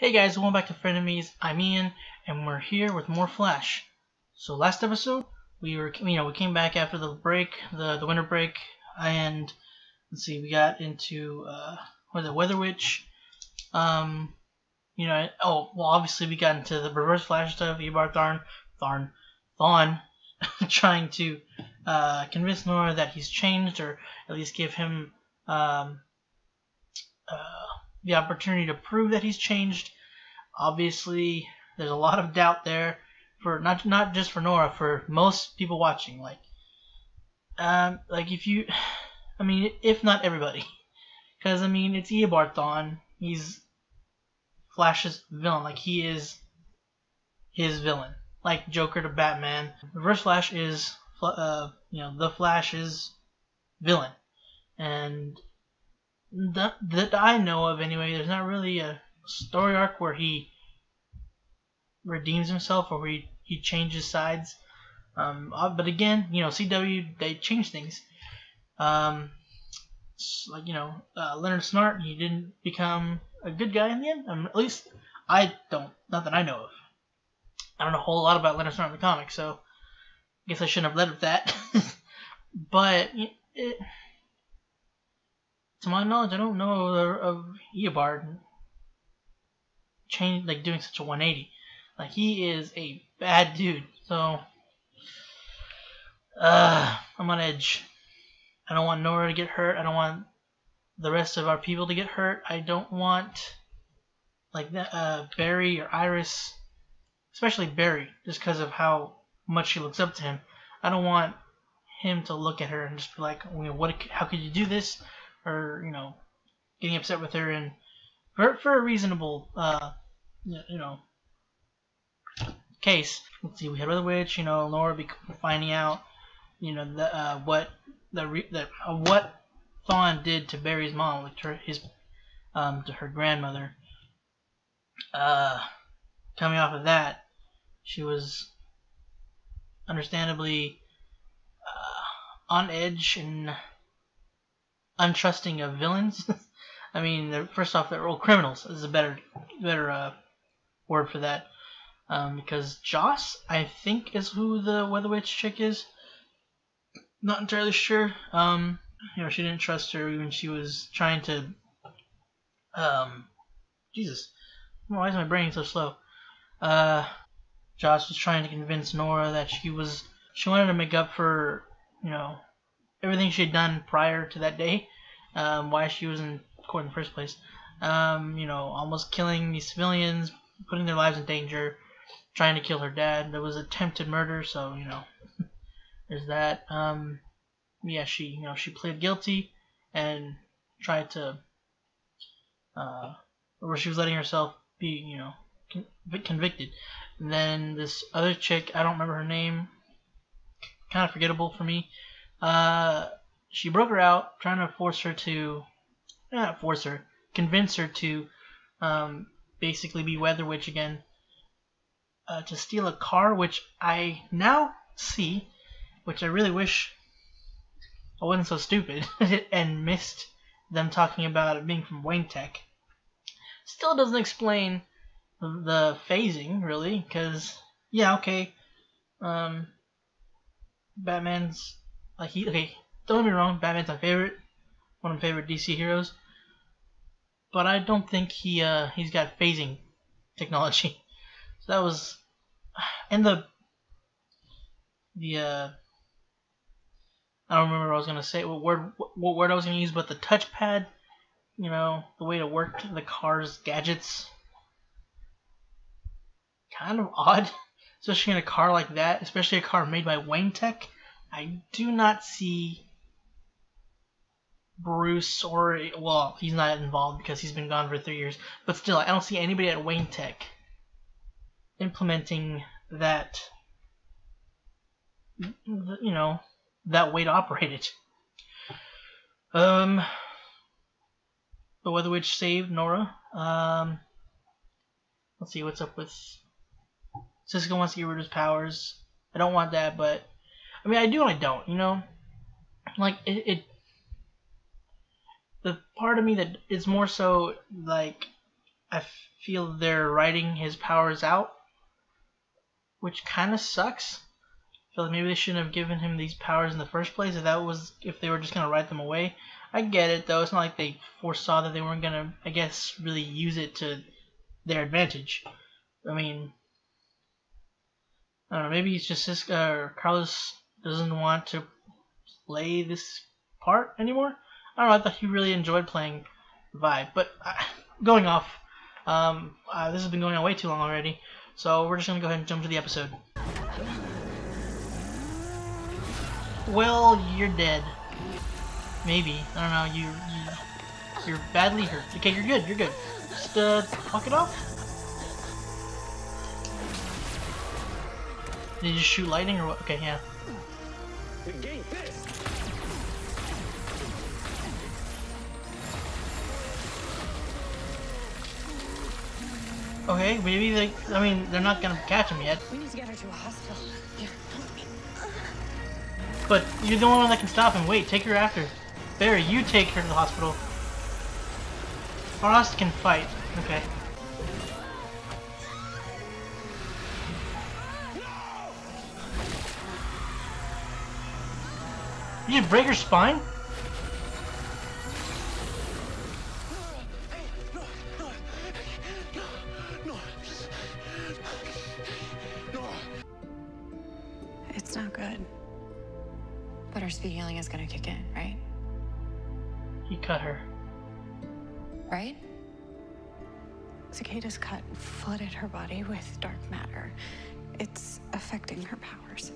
Hey guys, welcome back to Frenemies. I'm Ian, and we're here with more Flash. So last episode, we came back after the break, the winter break, and let's see, we got into Weather Witch. Obviously we got into the Reverse Flash stuff. Thawne, trying to convince Nora that he's changed, or at least give him the opportunity to prove that he's changed. Obviously, there's a lot of doubt there for not just for Nora, for most people watching. If not everybody, because it's Thawne. He's Flash's villain. Like, he is his villain. Like Joker to Batman, Reverse Flash is the Flash's villain, and that I know of anyway. There's not really a story arc where he redeems himself or where he changes sides. But again, CW, they change things. Leonard Snart, he didn't become a good guy in the end. At least I don't. Not that I know of. I don't know a whole lot about Leonard Snart in the comics, so I guess I shouldn't have led with that. But to my knowledge, I don't know of Eobard doing such a 180. Like, he is a bad dude. So I'm on edge. I don't want Nora to get hurt. I don't want the rest of our people to get hurt. I don't want Barry or Iris, especially Barry, just because of how much she looks up to him. I don't want him to look at her and just be like, how could you do this? Or, getting upset with her, and for a reasonable case. Let's see, we had Weather Witch, Nora finding out what Thawne did to Barry's mom, like to her grandmother. Coming off of that, she was understandably on edge and untrusting of villains. First off, they're all criminals. Is a better word for that. Because Joss, I think, is who the Weather Witch chick is. Not entirely sure. She didn't trust her when she was trying to. Jesus, why is my brain so slow? Joss was trying to convince Nora that she wanted to make up for everything she had done prior to that day. Why she was in court in the first place. Almost killing these civilians, putting their lives in danger, trying to kill her dad. There was attempted murder, so there's that. She pleaded guilty and tried to, or she was letting herself be, convicted. And then this other chick, I don't remember her name, kind of forgettable for me. She broke her out, trying to convince her to basically be Weather Witch again, to steal a car, which I now see, which I really wish I wasn't so stupid and missed them talking about it being from Wayne Tech. Still doesn't explain the phasing, really, because, Batman's, don't get me wrong, Batman's one of my favorite DC heroes, but I don't think he's got phasing technology. So that was, and I don't remember what I was gonna say, what word I was gonna use, but the touchpad, the way to work the car's gadgets, kind of odd, especially in a car like that, especially a car made by Wayne Tech. I do not see Bruce, he's not involved because he's been gone for 3 years, but still, I don't see anybody at Wayne Tech implementing that, that way to operate it. The Weather Witch saved Nora. Let's see what's up with Cisco. Wants to get rid of his powers. I don't want that, but I do and I don't. The part of me that is more so like, I feel they're writing his powers out, which kind of sucks. I feel like maybe they shouldn't have given him these powers in the first place if they were just gonna write them away. I get it though. It's not like they foresaw that they weren't gonna, I guess, really use it to their advantage. I mean, I don't know. Maybe it's just this Carlos doesn't want to play this part anymore. I don't know. I thought he really enjoyed playing Vi. But going off, this has been going on way too long already. So we're just gonna go ahead and jump to the episode. Well, you're dead. Maybe. I don't know. You're badly hurt. Okay, you're good. You're good. Just walk it off. Did you just shoot lightning or what? Okay, yeah. Okay, maybe they're not gonna catch him yet. We need to get her to a hospital. Here, come with me. But you're the only one that can stop him. Wait, take her after. Barry, you take her to the hospital. Frost can fight. Okay. You just break her spine? It's not good. But her speed healing is gonna kick in, right? He cut her. Right? Cicada's cut flooded her body with dark matter. It's affecting her powers.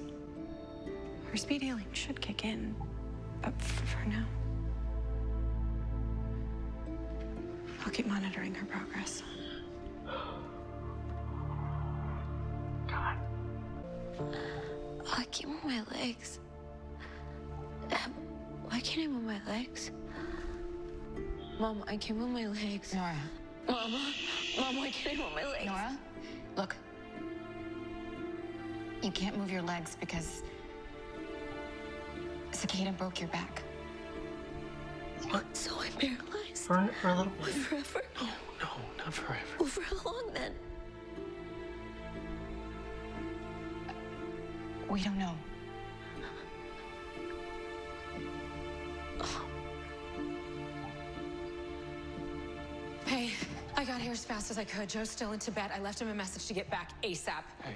Her speed healing should kick in, but for now, I'll keep monitoring her progress. God. I can't move my legs. Why can't I move my legs? Mom, I can't move my legs. Nora. Mom, why can't I move my legs? Nora, look. You can't move your legs because Cicada broke your back. What? So I'm paralyzed? For a little bit. Forever? No, not forever. Well, for how long then? We don't know. Hey, I got here as fast as I could. Joe's still in Tibet. I left him a message to get back ASAP. Hey,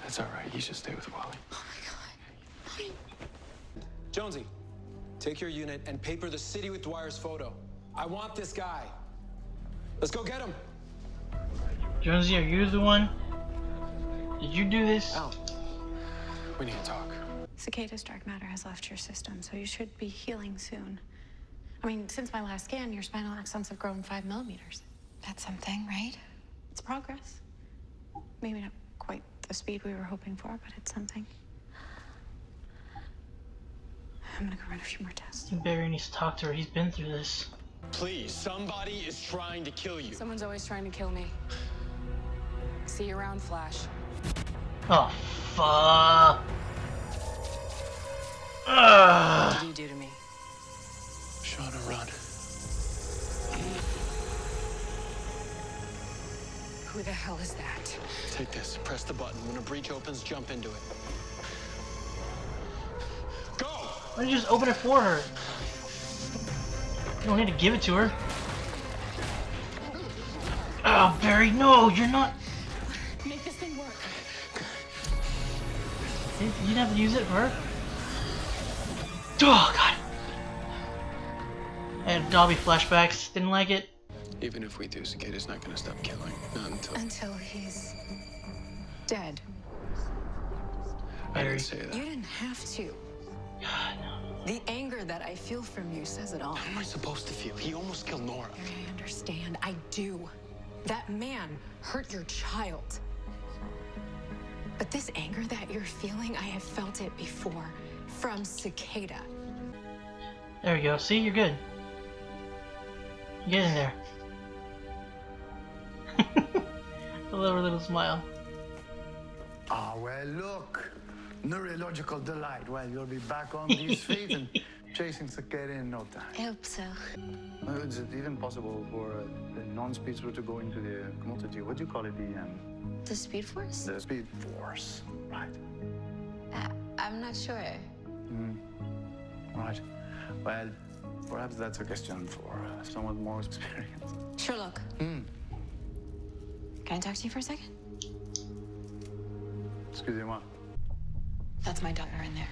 that's all right. You should stay with Wally. Oh my God. Jonesy, take your unit and paper the city with Dwyer's photo. I want this guy. Let's go get him. Jonesy, are you the one? Did you do this? Al, we need to talk. Cicada's dark matter has left your system, so you should be healing soon. I mean, since my last scan, your spinal axons have grown 5 millimeters. That's something, right? It's progress. Maybe not quite the speed we were hoping for, but it's something. I'm gonna go run a few more tests. Barry needs to talk to her. He's been through this. Please, somebody is trying to kill you. Someone's always trying to kill me. See you around, Flash. Oh, fuck. Ugh. What did you do to me? Shauna, run. Who the hell is that? Take this, press the button. When a breach opens, jump into it. Go! Why don't you just open it for her? You don't need to give it to her. Oh, Barry, no, you're not. Make this thing work. You didn't have to use it for her. Oh, God. I had Dobby flashbacks. Didn't like it. Even if we do, Cicada's not gonna stop killing. Not until... Until he's dead. I didn't say that. You didn't have to. God, no. The anger that I feel from you says it all. How am I supposed to feel? He almost killed Nora. Barry, I understand. I do. That man hurt your child. But this anger that you're feeling, I have felt it before. From Cicada. There we go. See, you're good. Get in there. I love her little smile. Ah, well, look. Neurological delight. Well, you'll be back on these feet, and chasing Cicada in no time. I hope so. Is it even possible for the non-speedster to go into the commodity? What do you call it? The Speed Force? The Speed Force, right? I'm not sure. Right. Well, perhaps that's a question for someone more experienced. Sherlock. Can I talk to you for a second? Excusez-moi. That's my daughter in there.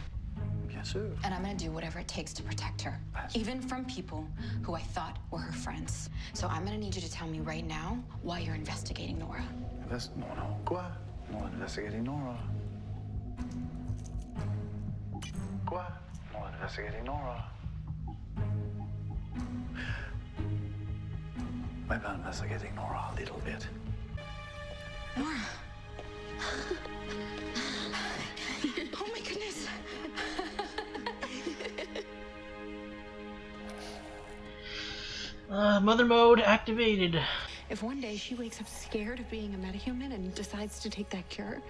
Bien sûr. And I'm gonna do whatever it takes to protect her. Even from people who I thought were her friends. So I'm gonna need you to tell me right now why you're investigating Nora. No. Quoi? No investigating Nora. Quoi? No investigating Nora. Maybe I'm investigating Nora a little bit. Nora. Oh my goodness. Mother mode activated. If one day she wakes up scared of being a metahuman and decides to take that cure,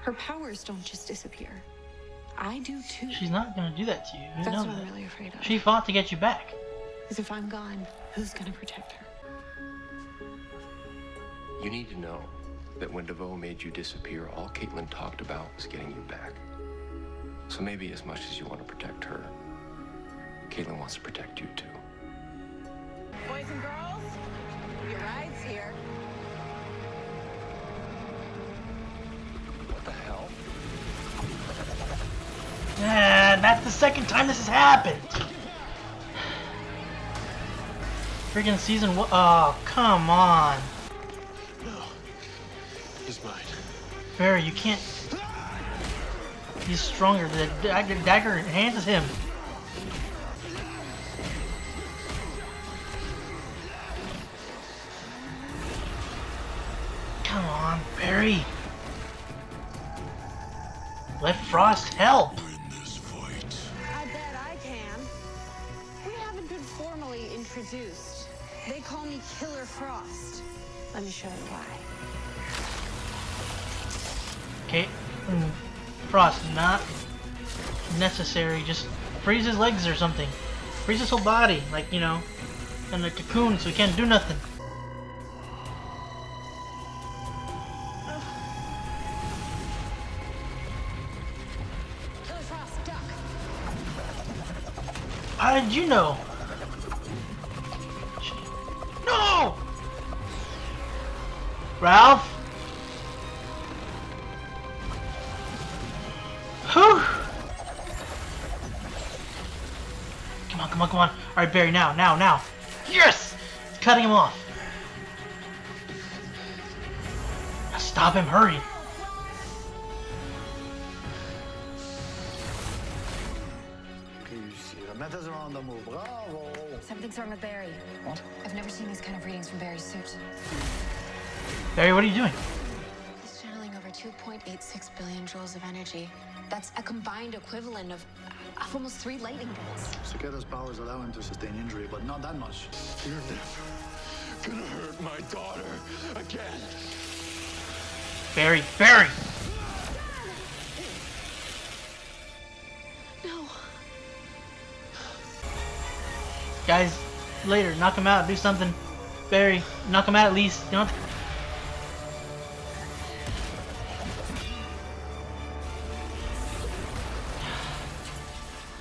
her powers don't just disappear. I do too. She's not gonna do that to you. You That's know what that. I'm really afraid of. She fought to get you back. Because if I'm gone, who's gonna protect her? You need to know that when DeVoe made you disappear, all Caitlin talked about was getting you back. So maybe as much as you want to protect her, Caitlin wants to protect you too. Boys and girls, your ride's here. What the hell? That's the second time this has happened. Freaking season one. Oh, come on. No. He's mine. Barry, you can't. He's stronger. The dagger in hand is him. Come on, Barry. Let Frost help. I bet I can. We haven't been formally introduced. They call me Killer Frost. Let me show you why. Okay. Frost, not necessary. Just freeze his legs or something. Freeze his whole body, like, you know, in a cocoon so he can't do nothing. Killer Frost, duck. How did you know? No! Ralph? Whew! Come on. Alright, Barry, now. Yes! Cutting him off. Now stop him, hurry. Okay, you see, the metas are on the move. Bravo! Something's wrong with Barry. What? I've never seen these kind of readings from Barry's suit. Barry, what are you doing? He's channeling over 2.86 billion joules of energy. That's a combined equivalent of almost 3 lightning bolts. Cicada's powers allow him to sustain injury, but not that much. You're never gonna hurt my daughter again. Barry! No. Guys, later, knock him out, do something. Barry, knock him out at least. You know?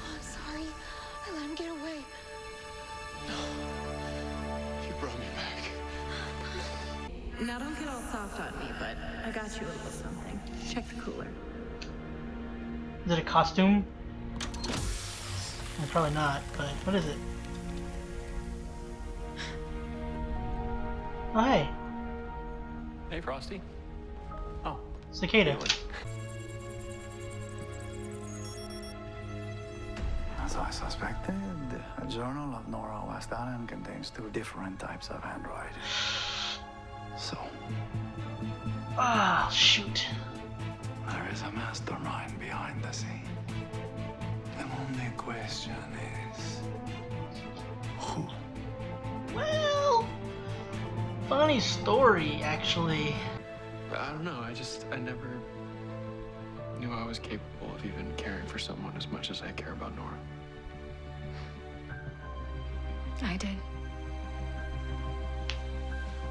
I'm sorry. I let him get away. You brought me back. Now don't get all soft on me, but I got you a little something. Check the cooler. Is it a costume? Well, probably not, but what is it? Oh, hey. Hey, Frosty. Oh, Cicada. As I suspected, a journal of Nora West Allen contains 2 different types of handwriting. So, Ah, shoot. there is a mastermind behind the scene. The only question is, who? Well, funny story, actually. I don't know. I never knew I was capable of even caring for someone as much as I care about Nora. I did.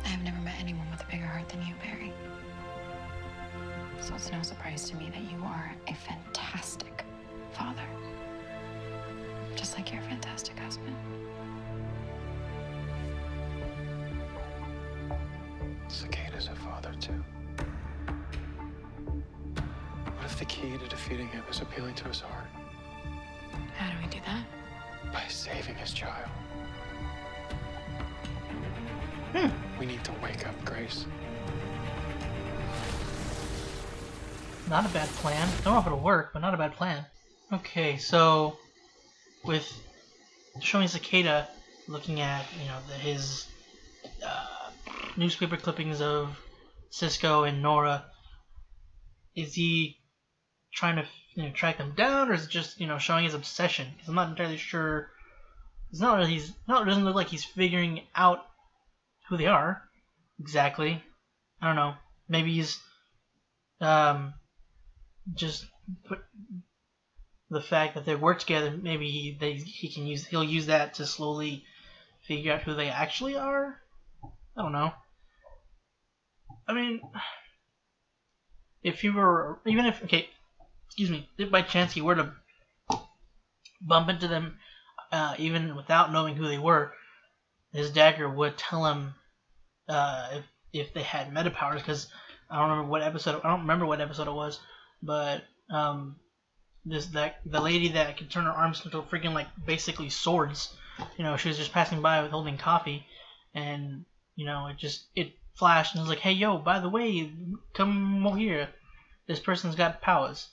I have never met anyone with a bigger heart than you, Barry. So it's no surprise to me that you are a fantastic father. Just like you're a fantastic husband. Cicada's a father, too. What if the key to defeating him is appealing to his heart? How do we do that? By saving his child. We need to wake up Grace. Not a bad plan. Don't know if it'll work, but not a bad plan. Okay, so with showing Cicada looking at his newspaper clippings of Cisco and Nora, is he trying to track them down, or is it just showing his obsession? Because I'm not entirely sure. It doesn't look like he's figuring out who they are exactly. I don't know. Maybe he's just put the fact that they work together. Maybe he'll use that to slowly figure out who they actually are. I don't know. I mean, if by chance he were to bump into them, even without knowing who they were, his dagger would tell him if they had meta powers. Because I don't remember what episode it was, but the lady that could turn her arms into freaking basically swords. She was just passing by with holding coffee, and it flashed and it was like, hey yo, by the way, come over here. This person's got powers.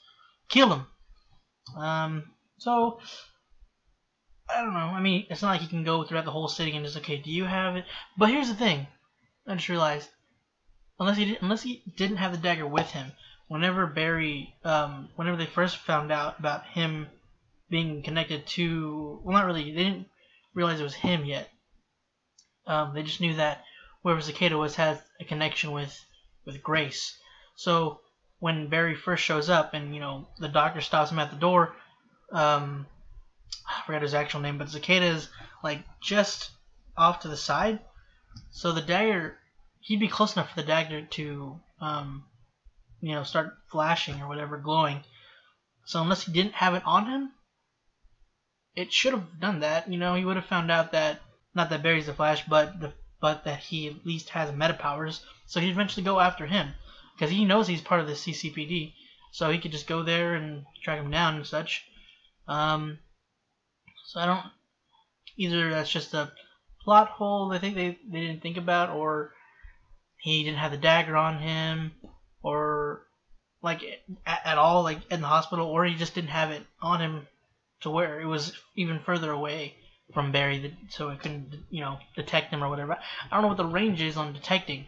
Kill him. So I don't know. I mean, it's not like he can go throughout the whole city and just, okay, do you have it? But here's the thing. I just realized, unless he didn't have the dagger with him, whenever they first found out about him being connected to, well, not really, they didn't realize it was him yet. They just knew that whoever Cicada was has a connection with Grace. So when Barry first shows up and the doctor stops him at the door, I forgot his actual name, but Cicada is just off to the side. So the dagger, he'd be close enough for the dagger to start flashing or whatever, glowing. So unless he didn't have it on him, it should have done that. He would have found out that not that Barry's the Flash, but that he at least has meta powers. So he'd eventually go after him because he knows he's part of the CCPD. So he could just go there and track him down and such. So I don't. Either that's just a plot hole I think they didn't think about, or he didn't have the dagger on him, or at all, in the hospital, or he just didn't have it on him to where it was even further away from Barry, so it couldn't detect him or whatever. I don't know what the range is on detecting.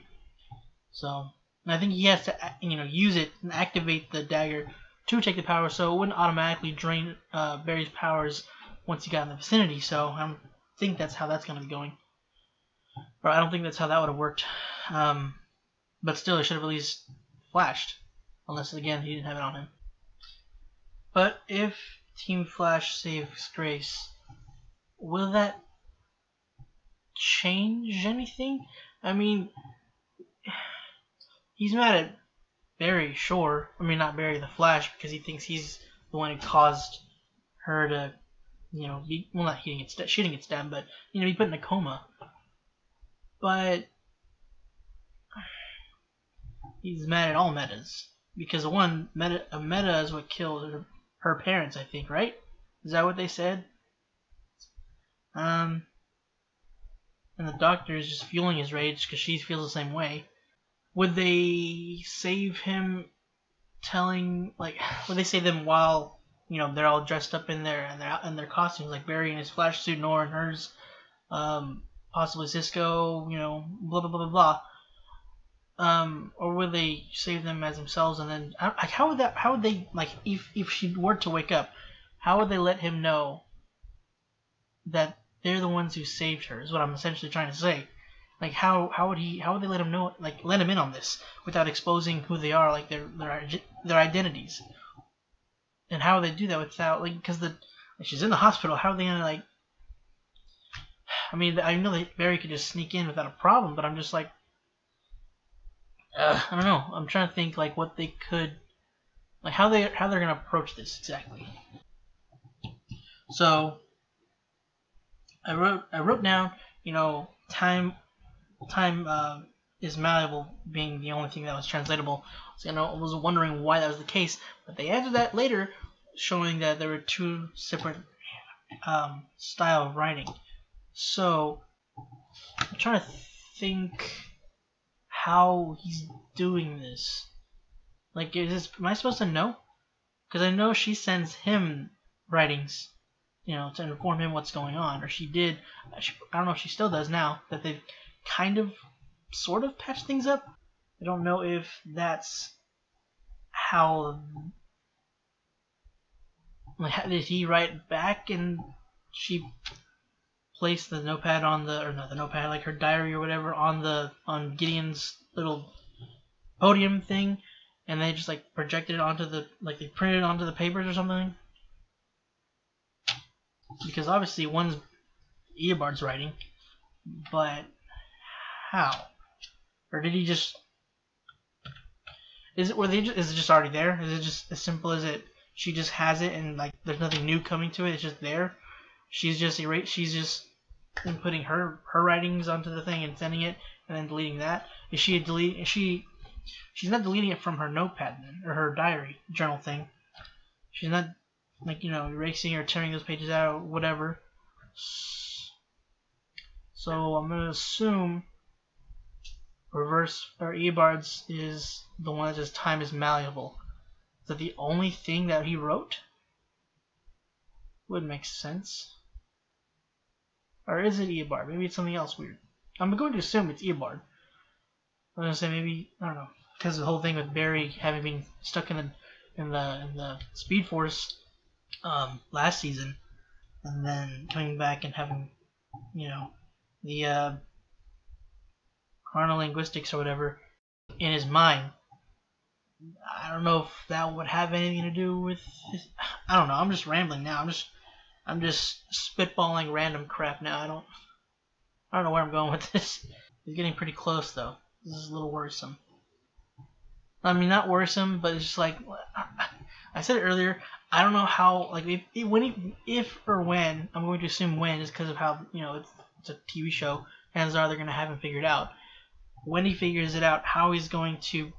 So I think he has to use it and activate the dagger to take the power, so it wouldn't automatically drain Barry's powers once he got in the vicinity. So I think that's how that's going to be going. Or I don't think that's how that would have worked. But still, it should have at least flashed. Unless, again, he didn't have it on him. But if Team Flash saves Grace, will that change anything? I mean, he's mad at Barry, sure. I mean, not Barry the Flash, because he thinks he's the one who caused her to, be, well, not she didn't get stabbed, but, be put in a coma. But he's mad at all metas. Because a meta is what killed her parents, I think, right? Is that what they said? And the doctor is just fueling his rage because she feels the same way. Would they save him would they save them while, they're all dressed up in their costumes, like Barry in his Flash suit, Nora in hers, possibly Cisco, blah, blah, blah, blah, blah. Or would they save them as themselves, and then, how would they, if she were to wake up, how would they let him know that they're the ones who saved her, is what I'm essentially trying to say. How would they let him know, let him in on this without exposing who they are, their identities? And how would they do that without, because she's in the hospital, how are they gonna, I mean, I know that Barry could just sneak in without a problem, but I'm just like, I don't know. I'm trying to think like what they could, like how they're gonna approach this exactly. So I wrote down, you know, time is malleable being the only thing that was translatable. So I was wondering why that was the case, but they answered that later, showing that there were two separate style of writing. So I'm trying to think how he's doing this. Like, am I supposed to know? Because I know she sends him writings, you know, to inform him what's going on, or she did. I don't know if she still does now that they've kind of, sort of patched things up. I don't know if that's how. Like, did he write back and she placed the notepad on or not the notepad, like her diary or whatever, on Gideon's little podium thing, and they just like projected it onto they printed it onto the papers or something? Because obviously one's Eobard's writing, but how? Or did he just? Is it just already there? Is it just as simple as it? She just has it, and like there's nothing new coming to it. It's just there. She's just inputting her writings onto the thing and sending it, and then deleting that. She's not deleting it from her notepad then, or her diary journal thing. She's not like, you know, erasing or tearing those pages out or whatever. So I'm gonna assume reverse or Eobard's is the one that says time is malleable. Is that the only thing that he wrote? Would make sense. Or is it Eobard? Maybe it's something else weird. I'm going to assume it's Eobard. I'm gonna say maybe, I don't know, because of the whole thing with Barry having been stuck in the Speed Force last season, and then coming back and having, you know, the chronolinguistics or whatever in his mind. I don't know if that would have anything to do with his, I don't know. I'm just rambling now. I'm just spitballing random crap now. I don't know where I'm going with this. It's getting pretty close though. This is a little worrisome. I mean, not worrisome, but it's just like I said it earlier. I don't know how, like, if or when, I'm going to assume when, is because of how, you know, it's a TV show. Chances are they're going to have him figured out. When he figures it out, how he's going to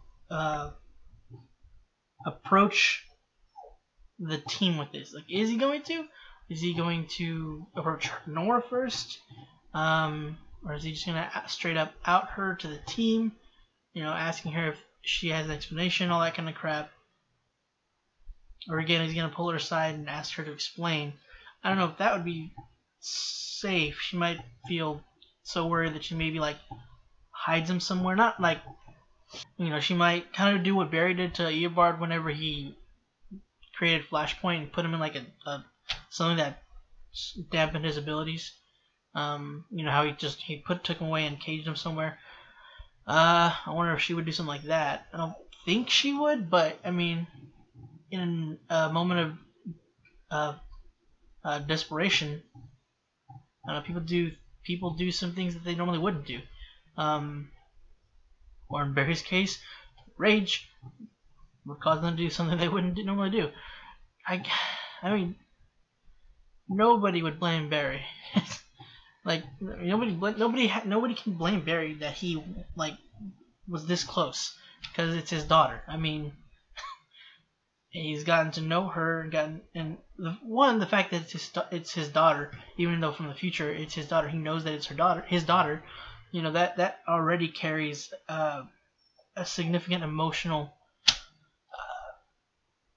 approach the team with this. Like, is he going to approach Nora first? Or is he just going to straight up out her to the team? You know, asking her if she has an explanation, all that kind of crap. Or again, he's going to pull her aside and ask her to explain. I don't know if that would be safe. She might feel so worried that she maybe, like, hides him somewhere. Not like, you know, she might kind of do what Barry did to Eobard whenever he created Flashpoint and put him in, like, something that dampened his abilities. You know, how he took him away and caged him somewhere. I wonder if she would do something like that. I don't think she would, but, I mean, in a moment of desperation, people do some things that they normally wouldn't do. Or in Barry's case, rage would cause them to do something they wouldn't normally do. I mean, nobody would blame Barry. Like, nobody can blame Barry that he, like, was this close, because it's his daughter. I mean, he's gotten to know her and the fact that it's his daughter, even though from the future it's his daughter, he knows that it's his daughter. You know, that already carries a significant emotional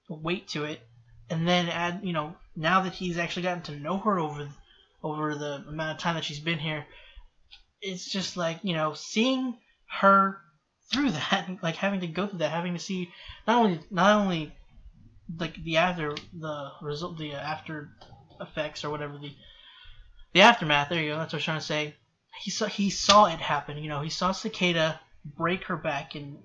weight to it, and then add, you know, now that he's actually gotten to know her over the amount of time that she's been here, it's just like, you know, seeing her through that, like having to go through that, having to see not only like the after effects or whatever, the aftermath. There you go. That's what I was trying to say. He saw it happen. You know, he saw Cicada break her back, and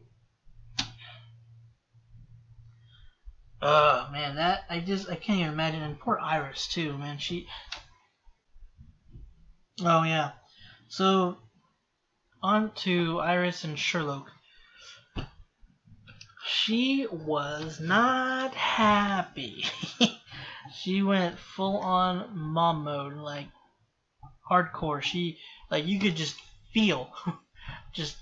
man, I can't even imagine. And poor Iris too, man. Oh yeah. So on to Iris and Sherlock. She was not happy. She went full on mom mode, like hardcore. Like you could just feel just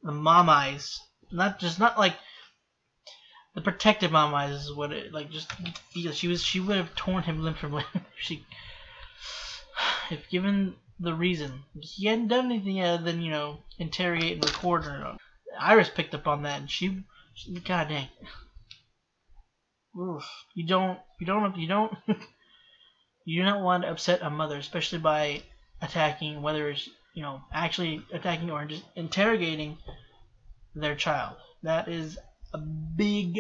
the mom eyes. Not like the protective mom eyes is what it like. Just you could feel she would have torn him limb from limb. She, if given the reason, he hadn't done anything other than interrogate and record her. Iris picked up on that, and she god dang. Oof. You don't you do not want to upset a mother, especially by attacking, whether it's actually attacking or just interrogating their child. That is a big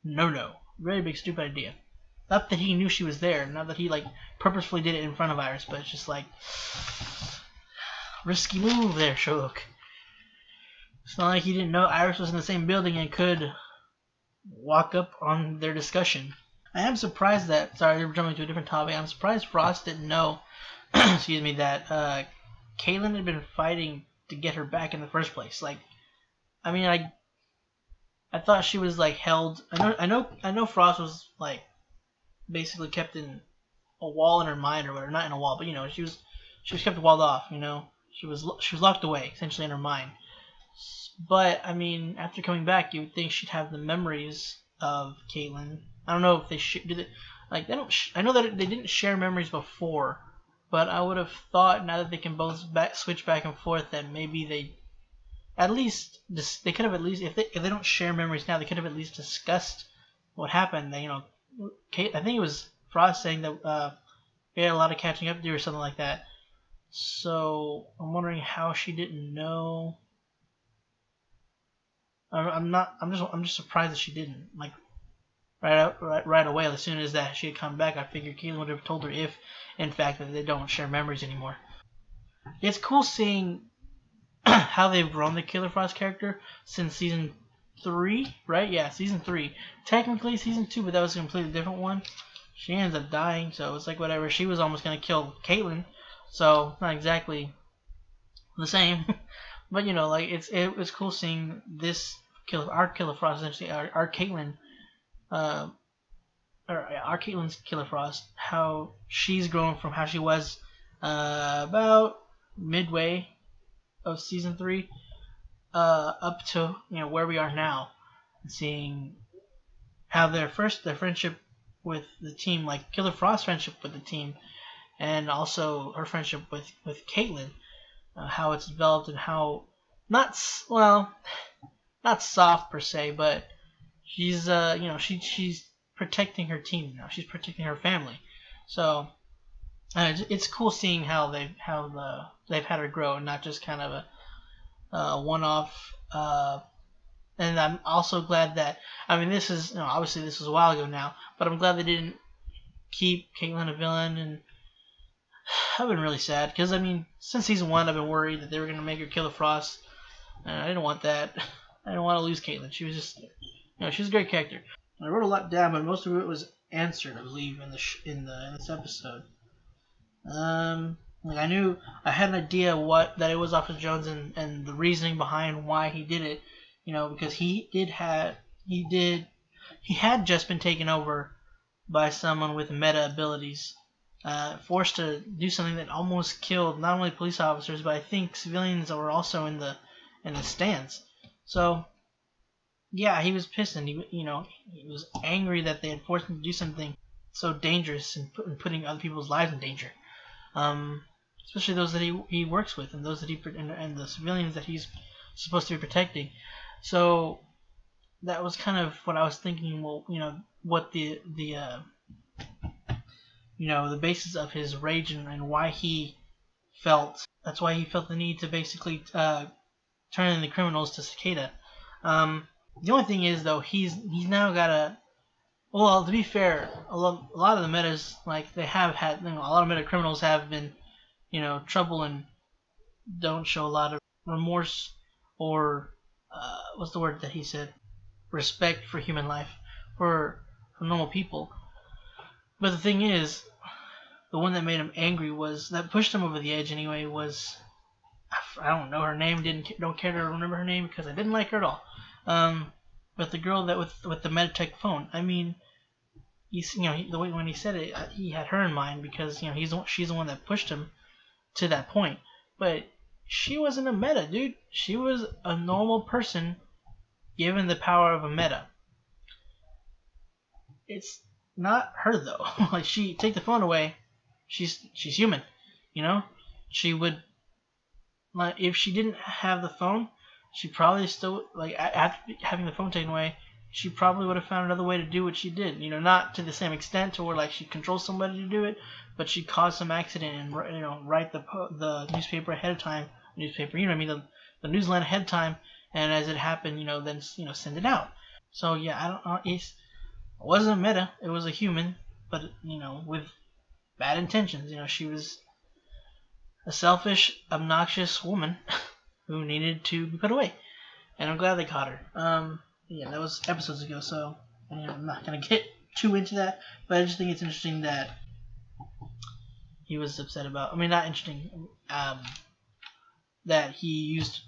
no. Very big stupid idea. Not that he knew she was there, not that he like purposefully did it in front of Iris, but it's just like risky move there, Sherlock. It's not like he didn't know Iris was in the same building and could walk up on their discussion. I am surprised that, sorry, we're jumping to a different topic. I'm surprised Frost didn't know, excuse me, that Caitlin had been fighting to get her back in the first place. Like, I mean, I thought she was like held. I know Frost was like basically kept in a wall in her mind or whatever, not in a wall, but she was kept walled off. She was locked away essentially in her mind. But I mean, after coming back, you would think she'd have the memories of Caitlin. I don't know if they did it. Like they don't. I know that they didn't share memories before, but I would have thought now that they can both switch back and forth that maybe they could have at least if they don't share memories now, they could have at least discussed what happened. Kate, I think it was Frost saying that we had a lot of catching up to do or something like that. So I'm wondering how she didn't know. I'm just surprised that she didn't right away. As soon as that she had come back, I figured Caitlin would have told her if, in fact, that they don't share memories anymore. It's cool seeing how they've grown the Killer Frost character since season 3, right? Yeah, season 3. Technically season 2, but that was a completely different one. She ends up dying, so it's like whatever. She was almost gonna kill Caitlin, so not exactly the same. But like it was cool seeing this our Killer Frost, essentially our Caitlin, or our Caitlin's Killer Frost, how she's grown from how she was about midway of season 3 up to where we are now, and seeing how their friendship with the team, like Killer Frost's friendship with the team, and also her friendship with Caitlin, how it's developed and how not soft per se, but she's she's protecting her team now. She's protecting her family. So it's cool seeing how they've had her grow and not just kind of a one-off. And I'm also glad that this is obviously this was a while ago now, but I'm glad they didn't keep Caitlin a villain. And I've been really sad because since season 1 I've been worried that they were gonna make her Killer Frost. I didn't want that. I didn't want to lose Caitlin. She was just, she was a great character. I wrote a lot down, but most of it was answered, I believe, in this episode. I knew I had an idea that it was Officer Jones and the reasoning behind why he did it. Because he had just been taken over by someone with meta abilities, forced to do something that almost killed not only police officers, but I think civilians that were also in the stands. So yeah, he was pissed, and he was angry that they had forced him to do something so dangerous and putting other people's lives in danger, especially those that he works with and those that and the civilians that he's supposed to be protecting. So that was kind of what I was thinking. Well, what the basis of his rage and why he felt. That's why he felt the need to basically turn in the criminals to Cicada. The only thing is, though, he's now got a. Well, to be fair, a lot of the metas, like they have had, a lot of meta criminals have been, trouble and don't show a lot of remorse or what's the word that he said? Respect for human life, for normal people. But the thing is, the one that made him angry was that pushed him over the edge anyway was, I don't know her name, don't care to remember her name because I didn't like her at all. But the girl that with the Meditech phone, I mean, the way when he said it, he had her in mind because she's the one that pushed him to that point. But she wasn't a meta, dude. She was a normal person given the power of a meta. It's not her though. Like, she take the phone away, she's human, She would, like, if she didn't have the phone, she probably still, like, after having the phone taken away, she probably would have found another way to do what she did. Not to the same extent to where, like, she controls somebody to do it, but she caused some accident and, write the newspaper ahead of time. Newspaper, the newsline ahead of time, and as it happened, then send it out. So yeah, I don't know. It wasn't a meta. It was a human, but with bad intentions. She was a selfish, obnoxious woman who needed to be put away, and I'm glad they caught her. Yeah, that was episodes ago, so I'm not gonna get too into that. But I just think it's interesting that he was upset about. I mean, not interesting. That he used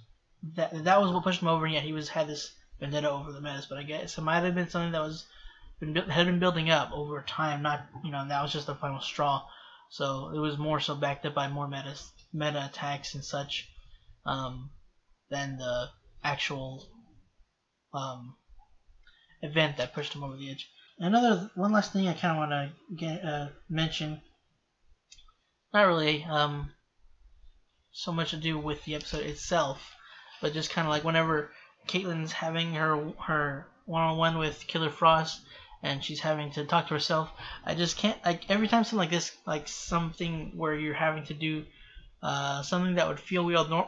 that was what pushed him over, and yet he had this vendetta over the metas. But I guess it might have been something that had been building up over time. Not that was just the final straw. So it was more so backed up by more meta attacks and such, than the actual event that pushed him over the edge. One last thing I kind of want to mention. Not really so much to do with the episode itself, but just kind of like whenever Caitlin's having her one-on-one with Killer Frost, and she's having to talk to herself, I just can't, like, every time something like this, like something where you're having to do something that would feel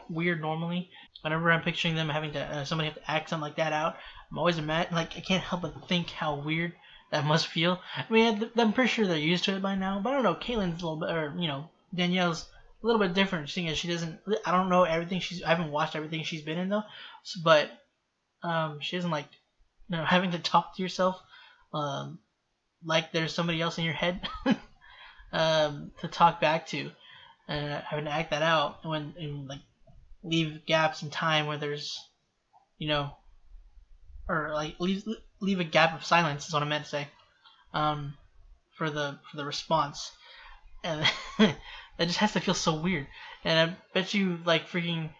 weird normally, whenever I'm picturing them having to somebody have to act something like that out, I'm always I can't help but think how weird that must feel. I mean, I'm pretty sure they're used to it by now, but I don't know, Caitlin's a little bit, or Danielle's a little bit different, seeing as she doesn't, I don't know everything I haven't watched everything she's been in though, but she doesn't like having to talk to yourself like there's somebody else in your head to talk back to, and having to act that out and like leave gaps in time where there's or like leave a gap of silence is what I meant to say, for the response, and that just has to feel so weird. And I bet you like freaking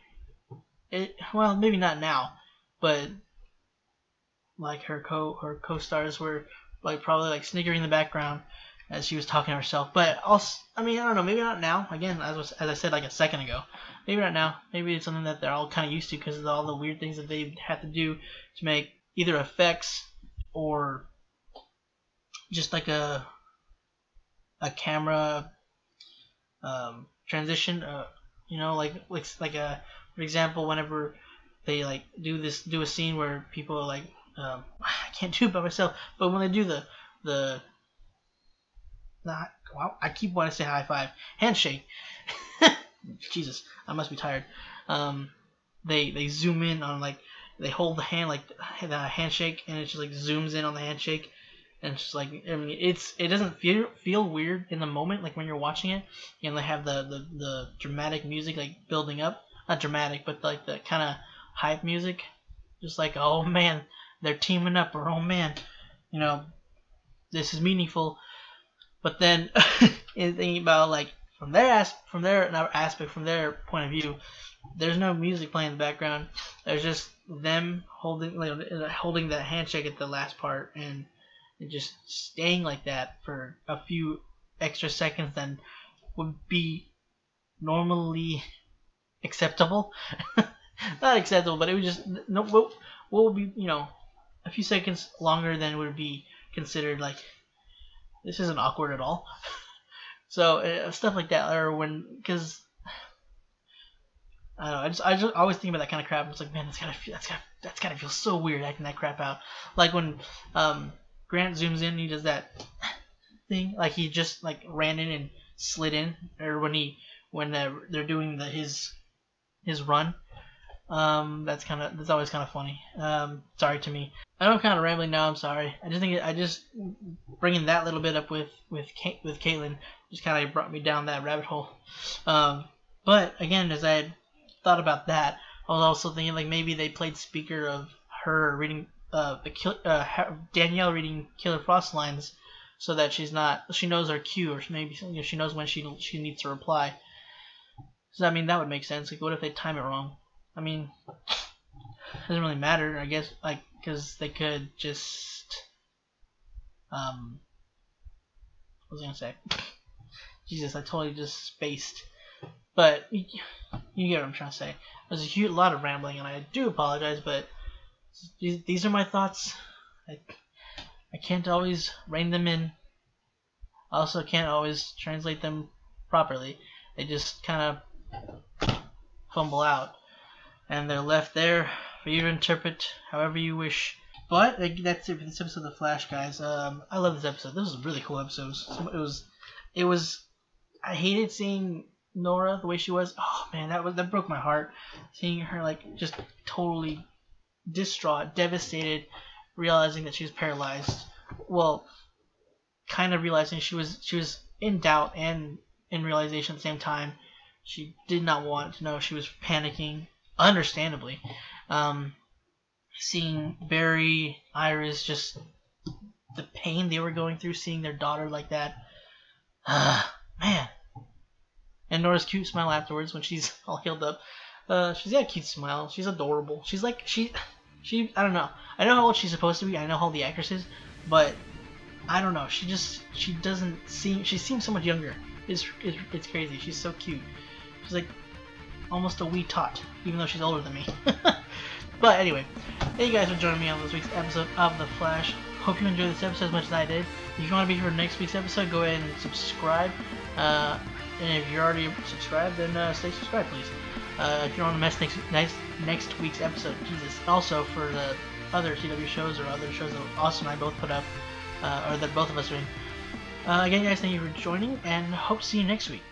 it, well, maybe not now, but like her co-stars were like probably like sniggering in the background as she was talking to herself. But also, I mean, I don't know, maybe not now. Again, as I said like a second ago, maybe not now. Maybe it's something that they're all kind of used to because of all the weird things that they've had to do to make either effects or just like a camera transition. Like a, for example, whenever they like do a scene where people are like, I can't do it by myself, but when they do I keep wanting to say high five, handshake. Jesus, I must be tired. They zoom in on, like, they hold the hand, like the handshake, and it just like zooms in on the handshake, and it's just like, I mean, it doesn't feel weird in the moment, like when you're watching it. They have the dramatic music like building up, not dramatic, but like the kind of hype music, just like, oh man, they're teaming up, or oh man, this is meaningful. But then thinking about like from their point of view, there's no music playing in the background. There's just them holding that handshake at the last part, and just staying like that for a few extra seconds than would be normally acceptable. Not acceptable, but it would just what would be a few seconds longer than would be considered like, this isn't awkward at all. So stuff like that, or because I don't know, I just always think about that kind of crap. It's like, man, that's gotta feel so weird acting that crap out. Like when Grant zooms in, he does that thing, like he just like ran in and slid in, or when they're doing his run. That's always kind of funny. Sorry to me. I know I'm kind of rambling now. I'm sorry. I just think bringing that little bit up with Caitlyn just kind of brought me down that rabbit hole. But again, as I had thought about that, I was also thinking like maybe they played speaker of her reading Danielle reading Killer Frost lines, so that she knows her cue, or maybe she knows when she needs to reply. So I mean that would make sense. Like, what if they time it wrong? I mean, it doesn't really matter, I guess, like, because they could just what was I gonna say? Jesus, I totally just spaced. But you get what I'm trying to say. There's a lot of rambling, and I do apologize, but these are my thoughts. I can't always rein them in. I also can't always translate them properly. They just kind of fumble out, and they're left there for you to interpret however you wish. But that's it for this episode of The Flash, guys. I love this episode. This was a really cool episode. It was. I hated seeing Nora the way she was. Oh man, that broke my heart. Seeing her like just totally distraught, devastated, realizing that she was paralyzed. Well, kind of realizing she was in doubt and in realization at the same time. She did not want to know. She was panicking, understandably. Seeing Barry, Iris, just the pain they were going through, seeing their daughter like that. Man. And Nora's cute smile afterwards when she's all healed up. She's got a cute smile. She's adorable. She's like she I don't know. I know how old she's supposed to be. I know how old the actress is, but I don't know. She seems so much younger. It's crazy. She's so cute. She's like almost a wee tot, even though she's older than me. But anyway, thank you guys for joining me on this week's episode of The Flash. Hope you enjoyed this episode as much as I did. If you want to be here for next week's episode, go ahead and subscribe. And if you're already subscribed, then stay subscribed, please. If you're on the next week's episode, Jesus. Also, for the other CW shows or other shows that Austin and I both put up, or that both of us are in. Again, guys, thank you for joining, and hope to see you next week.